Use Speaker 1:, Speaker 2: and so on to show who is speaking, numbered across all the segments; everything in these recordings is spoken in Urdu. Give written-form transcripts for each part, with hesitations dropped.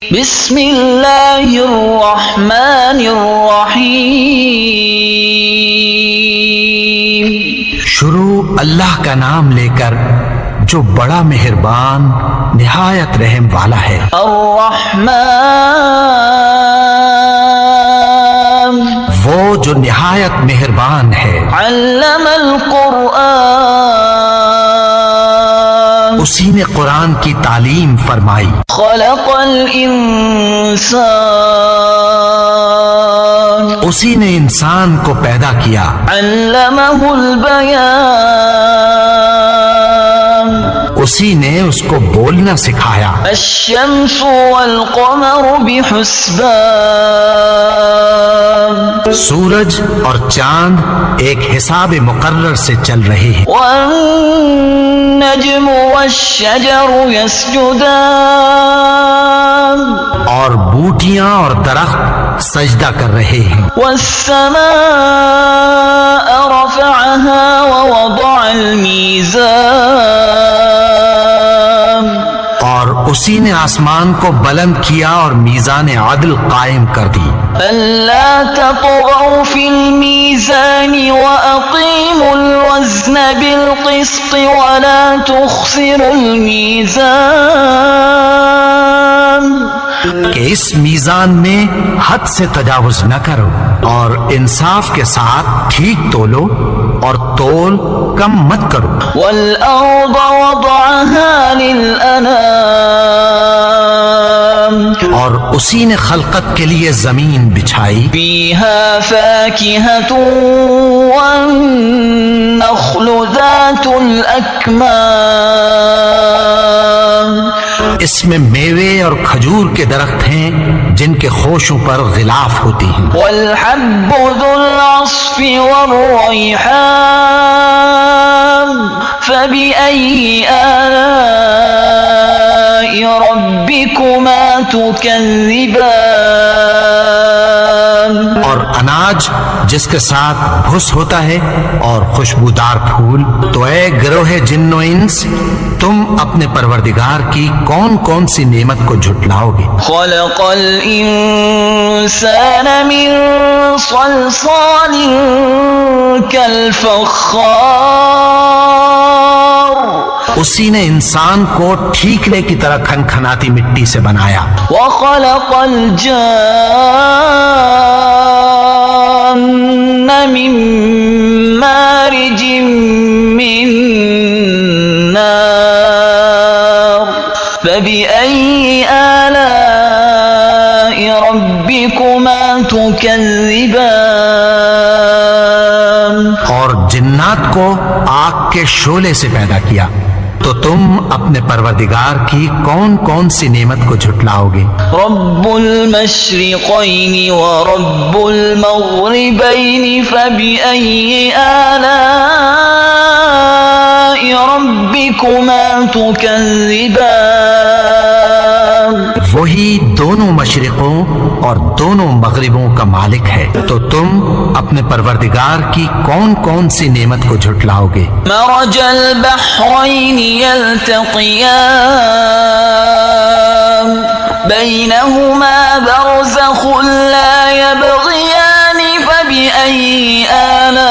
Speaker 1: بسم اللہ الرحمن الرحیم۔
Speaker 2: شروع اللہ کا نام لے کر جو بڑا مہربان نہایت رحم والا ہے۔
Speaker 1: الرحمن
Speaker 2: وہ جو نہایت مہربان ہے۔
Speaker 1: علم القرآن
Speaker 2: اسی نے قرآن کی تعلیم فرمائی۔
Speaker 1: خلق الانسان
Speaker 2: اسی نے انسان کو پیدا کیا۔
Speaker 1: علمہ البیان
Speaker 2: اسی نے اس کو بولنا سکھایا۔
Speaker 1: الشمس والقمر بحسبان
Speaker 2: سورج اور چاند ایک حساب مقرر سے چل رہے ہیں۔
Speaker 1: والنجم والشجر يسجدان
Speaker 2: اور بوٹیاں اور درخت سجدہ کر رہے ہیں۔
Speaker 1: والسماء رفعها ووضع الميزان
Speaker 2: اور اسی نے آسمان کو بلند کیا اور میزان عدل قائم کر دی۔
Speaker 1: ألا تطغوا في الميزان وأقيموا الوزن بالقسط ولا تخسروا الميزان
Speaker 2: کہ اس میزان میں حد سے تجاوز نہ کرو اور انصاف کے ساتھ ٹھیک تولو اور تول کم مت کرو۔
Speaker 1: والأرض وضعها للأنام
Speaker 2: اور اسی نے خلقت کے لیے زمین بچھائی۔
Speaker 1: فيها فاكهة والنخل ذات الأكمام
Speaker 2: اس میں میوے اور کھجور کے درخت ہیں جن کے خوشوں پر غلاف ہوتی ہیں۔
Speaker 1: والحب ذو العصف والريحان فبأي آلاء ربكما تكذبان
Speaker 2: اور اناج جس کے ساتھ بھس ہوتا ہے اور خوشبودار پھول۔ تو اے گروہ جن و انس، تم اپنے پروردگار کی کون کون سی نعمت کو جھٹلاؤ گے؟
Speaker 1: خلق الإنسان من صلصال كالفخار
Speaker 2: اسی نے انسان کو ٹھیکرے کی طرح کھنکھناتی مٹی سے بنایا۔
Speaker 1: وخلق الجان من مارج من نار فبأي آلاء ربكما تكذبان
Speaker 2: اور جنات کو آگ کے شعلے سے پیدا کیا، تو تم اپنے پروردگار کی کون کون سی نعمت کو جھٹلاؤ گے؟
Speaker 1: رب المشرقين ورب المغربين فبأي آلاء ربكما تكذبان
Speaker 2: وہی دونوں مشرقوں اور دونوں مغربوں کا مالک ہے، تو تم اپنے پروردگار کی کون کون سی نعمت کو جھٹلاؤ گے؟
Speaker 1: مرج البحرين يلتقيان بينهما برزخ لا يبغيان فبأي آلاء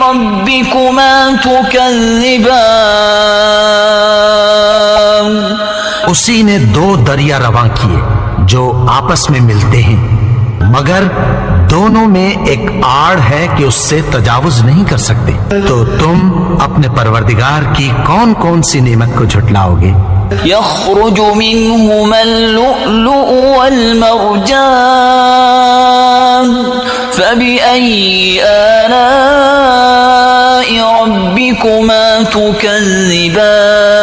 Speaker 1: ربكما تكذبان
Speaker 2: اسی نے دو دریا رواں کیے جو آپس میں ملتے ہیں، مگر دونوں میں ایک آڑ ہے کہ اس سے تجاوز نہیں کر سکتے۔ تو تم اپنے پروردگار کی کون کون سی نعمت کو جھٹلاؤ گے؟
Speaker 1: يخرج منهما اللؤلؤ والمرجان فبأي آلاء ربكما تكذبان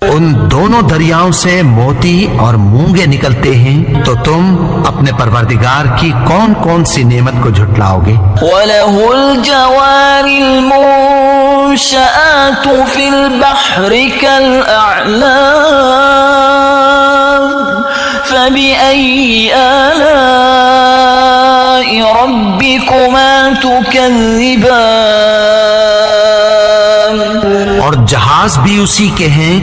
Speaker 2: ان دونوں دریاؤں سے موتی اور مونگے نکلتے ہیں، تو تم اپنے پروردگار کی کون کون سی نعمت کو جھٹلاؤ گے؟
Speaker 1: وله الجوار المنشآت في البحر كالأعلام فبأي آلاء ربكما تكذبان
Speaker 2: اور جہاز بھی اسی کے ہیں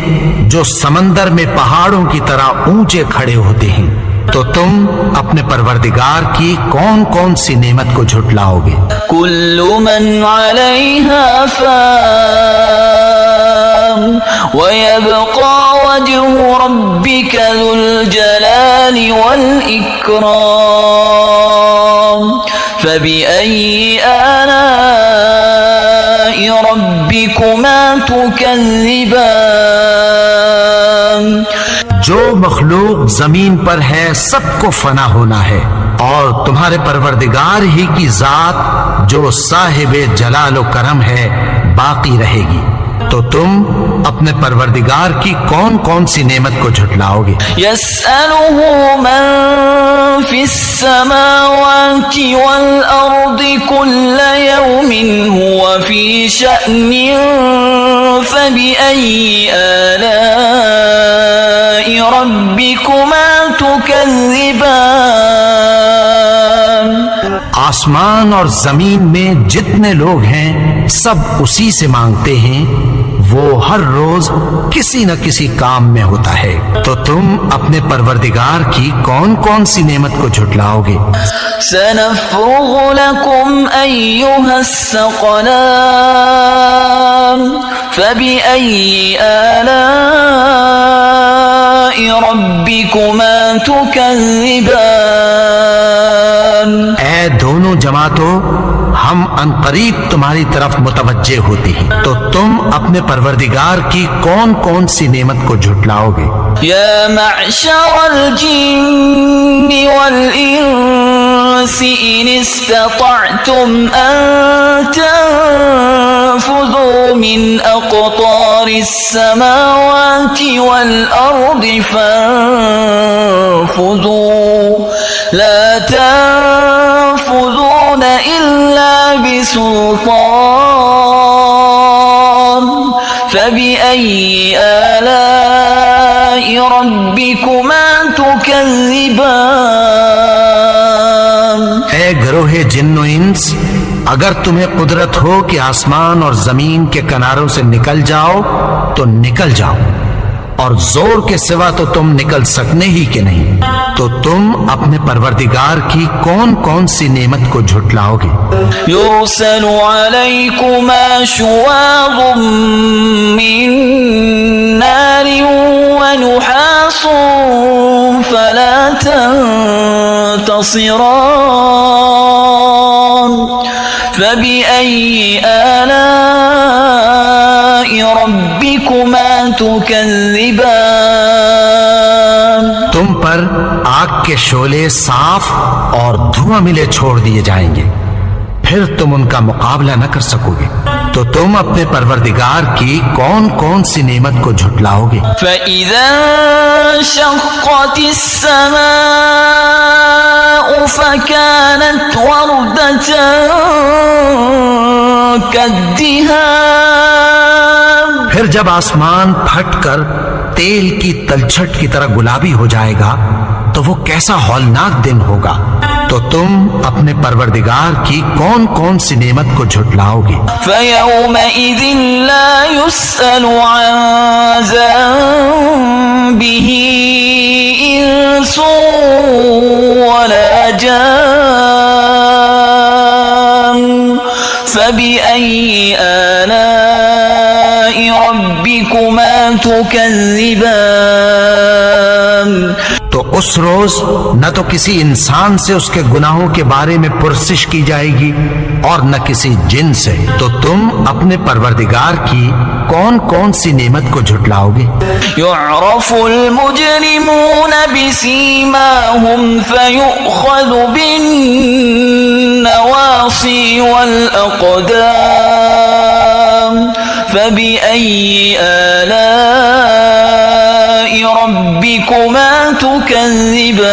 Speaker 2: جو سمندر میں پہاڑوں کی طرح اونچے کھڑے ہوتے ہیں. تو تم اپنے پروردگار کی کون کون سی نعمت کو جھٹلاؤ گے؟
Speaker 1: كل من عليها فان ويبقى وجه ربك ذو الجلال والإكرام فبأي آلاء ربكما تكذبان.
Speaker 2: جو مخلوق زمین پر ہے سب کو فنا ہونا ہے، اور تمہارے پروردگار ہی کی ذات جو صاحب جلال و کرم ہے باقی رہے گی. تو تم اپنے پروردگار کی کون کون سی نعمت کو جھٹلاؤ گے؟
Speaker 1: يسأله من في السماوات والأرض كل يوم هو في شأن فبأي آلاء ربكما تكذبان.
Speaker 2: آسمان اور زمین میں جتنے لوگ ہیں سب اسی سے مانگتے ہیں، وہ ہر روز کسی نہ کسی کام میں ہوتا ہے. تو تم اپنے پروردگار کی کون کون سی نعمت کو جھٹلاؤ گے؟
Speaker 1: سنفرغ لكم أيها الثقلان فبأي آلاء ربكما تكذبان.
Speaker 2: اے دونوں جماعتوں، ہم عنقریب تمہاری طرف متوجہ ہوتے ہیں، تو تم اپنے پروردگار کی کون کون سی نعمت کو جھٹلاؤ گے؟
Speaker 1: يا معشر الجن والإنس إن استطعتم أن تنفذوا من أقطار السماوات والأرض فانفذوا لا تنفذون إلا بسلطان فبأي آلاء ربكما تكذبان.
Speaker 2: اے گروہ جن و انس، اگر تمہیں قدرت ہو کہ آسمان اور زمین کے کناروں سے نکل جاؤ تو نکل جاؤ، اور زور کے سوا تو تم نکل سکنے ہی کہ نہیں. تو تم اپنے پروردگار کی کون کون سی نعمت کو جھٹلاؤ گے؟
Speaker 1: يرسل عليكما شواظ من نار ونحاس فلا تنتصران فبأي آلاء ربكما تكذبان.
Speaker 2: تم پر آگ کے شعلے صاف اور دھواں ملے چھوڑ دیے جائیں گے، پھر تم ان کا مقابلہ نہ کر سکو گے. تو تم اپنے پروردگار کی کون کون سی نعمت کو جھٹلاؤ گے؟
Speaker 1: فَإِذَا انشَقَّتِ السَّمَاءُ فَكَانَتْ وَرْدَةً كَالدِّهَانِ.
Speaker 2: پھر جب آسمان پھٹ کر تیل کی تلچھٹ کی طرح گلابی ہو جائے گا تو وہ کیسا ہولناک دن ہوگا. تو تم اپنے پروردگار کی کون کون سی نعمت کو جھٹلاؤ گے؟
Speaker 1: فَيَوْمَئِذٍ لَا يُسْأَلُ عَنْ ذَنبِهِ إِنسٌ وَلَا جَانٌّ فَبِأَيِّ آلَاءِ رَبِّكُمَا تُكَذِّبَانِ.
Speaker 2: تو اس روز نہ تو کسی انسان سے اس کے گناہوں کے بارے میں پرسش کی جائے گی اور نہ کسی جن سے. تو تم اپنے پروردگار کی کون کون سی نعمت کو جھٹلاؤ گے؟
Speaker 1: يعرف المجرمون بسيماهم فيؤخذ بالنواصي والأقدام فبأي آلاء ربكما تكذبان.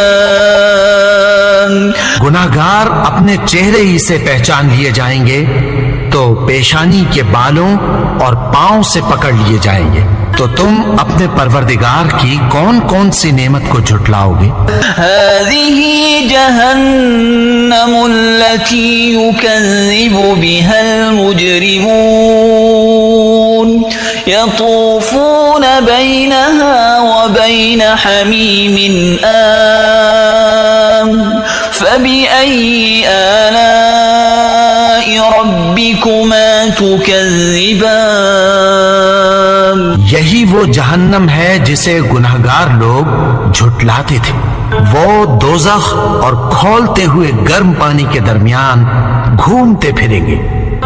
Speaker 2: گناہگار اپنے چہرے ہی سے پہچان لیے جائیں گے تو پیشانی کے بالوں اور پاؤں سے پکڑ لیے جائیں گے. تو تم اپنے پروردگار کی کون کون سی نعمت کو جھٹلاؤ گے؟
Speaker 1: هذه جهنم التي يكذب بها المجرمون يطوفون بينها وبين حميم آن فبأي آلاء ربكما تكذبان.
Speaker 2: یہی وہ جہنم ہے جسے گنہگار لوگ جھٹلاتے تھے. وہ دوزخ اور کھولتے ہوئے گرم پانی کے درمیان گھومتے پھریں گے.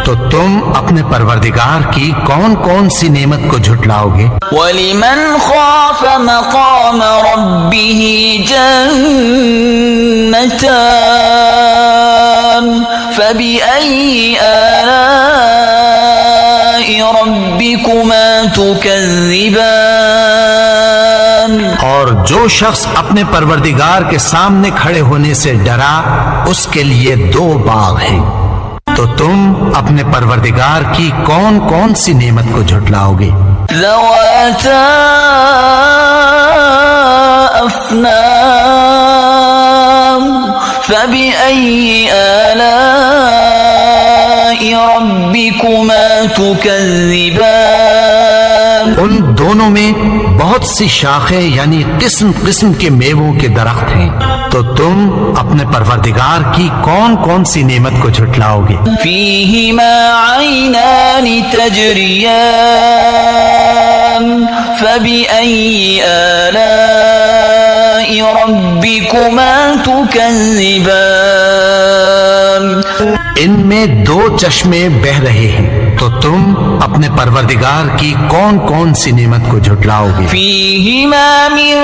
Speaker 2: تو تم اپنے پروردگار کی کون کون سی نعمت کو جھٹلاؤ گے؟
Speaker 1: وَلِمَنْ خَافَ مَقَامَ رَبِّهِ جَنَّتَانِ فَبِأَيِّ آلَاءِ رَبِّكُمَا تُكَذِّبَانِ.
Speaker 2: اور جو شخص اپنے پروردگار کے سامنے کھڑے ہونے سے ڈرا اس کے لیے 2 باغ ہیں. تو تم اپنے پروردگار کی کون کون سی نعمت کو جھٹلاؤ گے؟
Speaker 1: ذواتا افنان فبأي آلاء ربكما تكذبان.
Speaker 2: ان دونوں میں بہت سی شاخیں یعنی قسم قسم کے میووں کے درخت ہیں. تو تم اپنے پروردگار کی کون کون سی نعمت کو جھٹلاؤ گے؟
Speaker 1: فيهما عينان تجريان فبأي آلاء ربكما تكذبان.
Speaker 2: ان میں 2 چشمے بہ رہے ہیں. تو تم اپنے پروردگار کی کون کون سی نعمت کو جھٹلاؤ گے؟
Speaker 1: فيهما من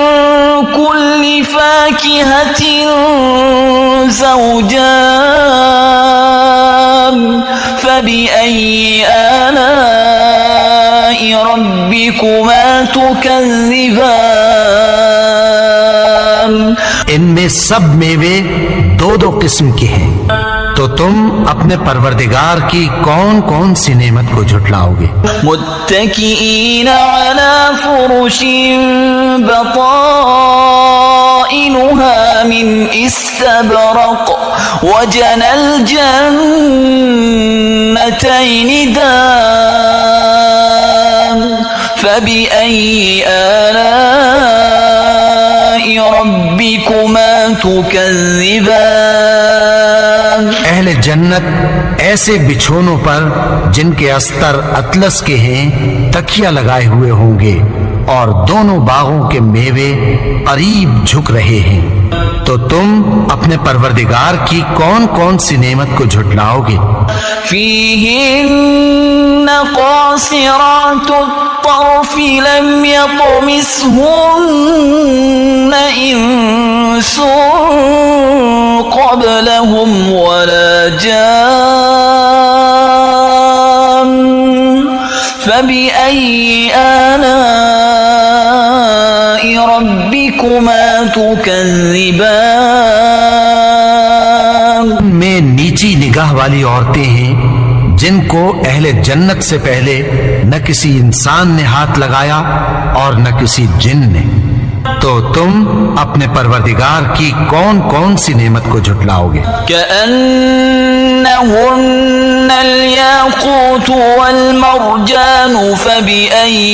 Speaker 1: كل فاكهة زوجان فبأي آلاء ربكما تكذبان.
Speaker 2: ان میں سب میوے 2 قسم کے ہیں. تو تم اپنے پروردگار کی کون کون سی نعمت کو جھٹلاؤ گے؟
Speaker 1: متكئين على فرش بطائنها من استبرق وجنى الجنتين دان فبأي آلاء ربكما تكذبان.
Speaker 2: اہل جنت ایسے بچھونوں پر جن کے استر اطلس کے ہیں تکیہ لگائے ہوئے ہوں گے اور دونوں باغوں کے میوے قریب جھک رہے ہیں. تو تم اپنے پروردگار کی کون کون سی نعمت کو جھٹلاؤ گے؟
Speaker 1: فيهن قاصرات الطرف لم يطمثهن إنس قبلهم ولا جان فبأي آلاء ربكما تكذبان.
Speaker 2: میں نیچی نگاہ والی عورتیں ہیں جن کو اہل جنت سے پہلے نہ کسی انسان نے ہاتھ لگایا اور نہ کسی جن نے. تو تم اپنے پروردگار کی کون کون سی نعمت کو جھٹلاؤ گے؟
Speaker 1: كأنهن الياقوت والمرجان فبأي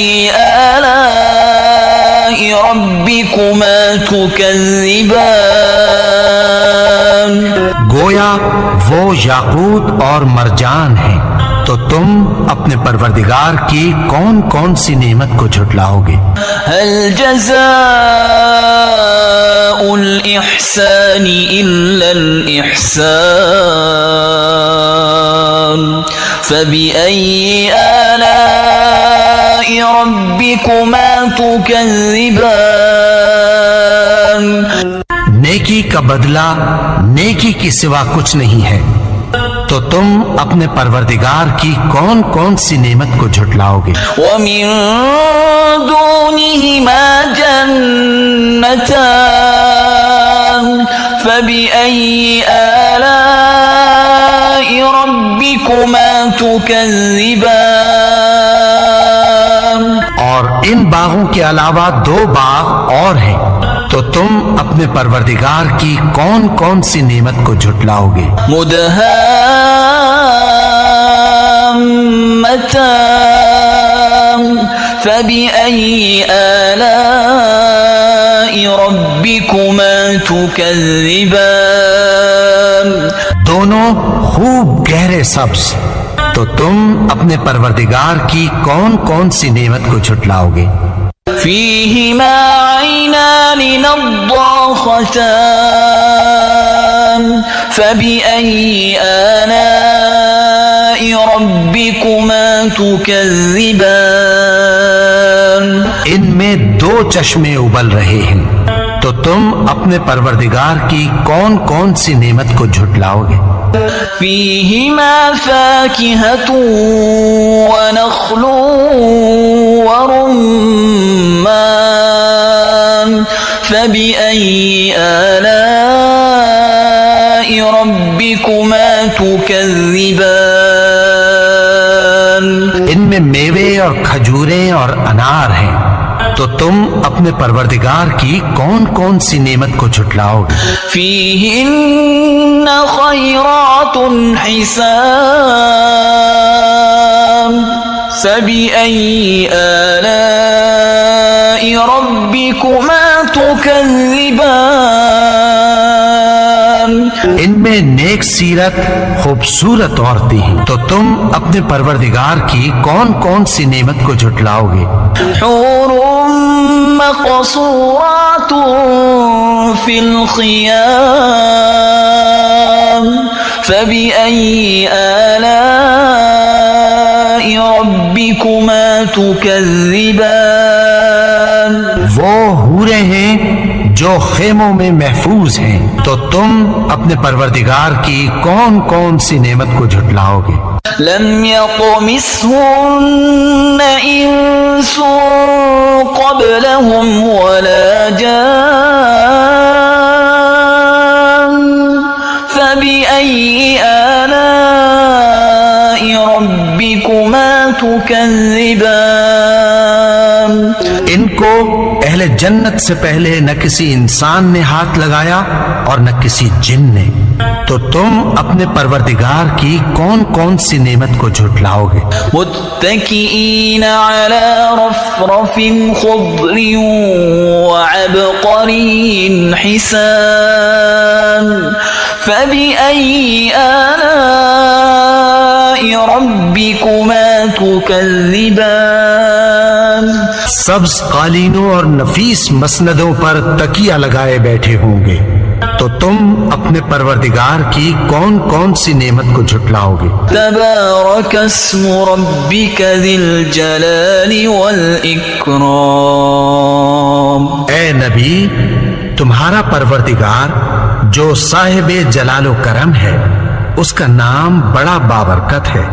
Speaker 1: آلاء ربكما تكذبان.
Speaker 2: گویا وہ یاقوت اور مرجان ہیں. تو تم اپنے پروردگار کی کون کون سی نعمت کو جھٹلاؤ گے؟
Speaker 1: هل جزاء الإحسان إلا الإحسان فبأي آلاء ربكما تكذبان.
Speaker 2: نیکی کا بدلہ نیکی کی سوا کچھ نہیں ہے. تو تم اپنے پروردگار کی کون کون سی نعمت کو جھٹلاؤ گے؟
Speaker 1: ومن دونهما جنتان فبأي آلاء ربكما تكذبان.
Speaker 2: اور ان باغوں کے علاوہ 2 باغ اور ہیں. تو تم اپنے پروردگار کی کون کون سی نعمت کو جھٹلاؤ گے؟
Speaker 1: مدہامتان فبأي آلاء ربكما تكذبان
Speaker 2: دونوں خوب گہرے سبز، تو تم اپنے پروردگار کی کون کون سی نعمت کو جھٹلاؤ گے؟
Speaker 1: فيهما عينان نضاختان فبأي آلاء ربكما تكذبان
Speaker 2: ان میں دو چشمے ابل رہے ہیں، تو تم اپنے پروردگار کی کون کون سی نعمت کو جھٹلاؤ گے؟
Speaker 1: فيهما فاكهة ونخل ورمان فبأي آلاء ربكما تكذبان
Speaker 2: ان میں میوے اور کھجوریں اور انار ہیں، تو تم اپنے پروردگار کی کون کون سی نعمت کو جھٹلاؤ گے؟
Speaker 1: فيهن خيرات حسان فبأي آلاء ربكما تكذبان
Speaker 2: ان میں نیک سیرت خوبصورت عورتیں ہیں، تو تم اپنے پروردگار کی کون کون سی نعمت کو جھٹلاؤ گے؟
Speaker 1: حور مقصورات في الخيام فبأي آلاء ربكما تكذبان
Speaker 2: وہ حوریں ہیں جو خیموں میں محفوظ ہیں، تو تم اپنے پروردگار کی کون کون سی نعمت کو جھٹلاؤ گے؟
Speaker 1: لم يطمثهن إنس قبلهم ولا جان فبأي آلاء ربكما تكذبان
Speaker 2: ان کو اہل جنت سے پہلے نہ کسی انسان نے ہاتھ لگایا اور نہ کسی جن نے، تو تم اپنے پروردگار کی کون کون سی نعمت کو جھٹلاؤ گے؟
Speaker 1: متكئين على رفرف خضر وعبقري حسان فبأي آلاء ربكما تكذبان
Speaker 2: سبز قالینوں اور نفیس مسندوں پر تکیہ لگائے بیٹھے ہوں گے، تو تم اپنے پروردگار کی کون کون سی نعمت کو جھٹلاؤ گے؟
Speaker 1: تبارك اسم ربك ذي الجلال والإكرام
Speaker 2: اے نبی، تمہارا پروردگار جو صاحب جلال و کرم ہے، اس کا نام بڑا بابرکت ہے۔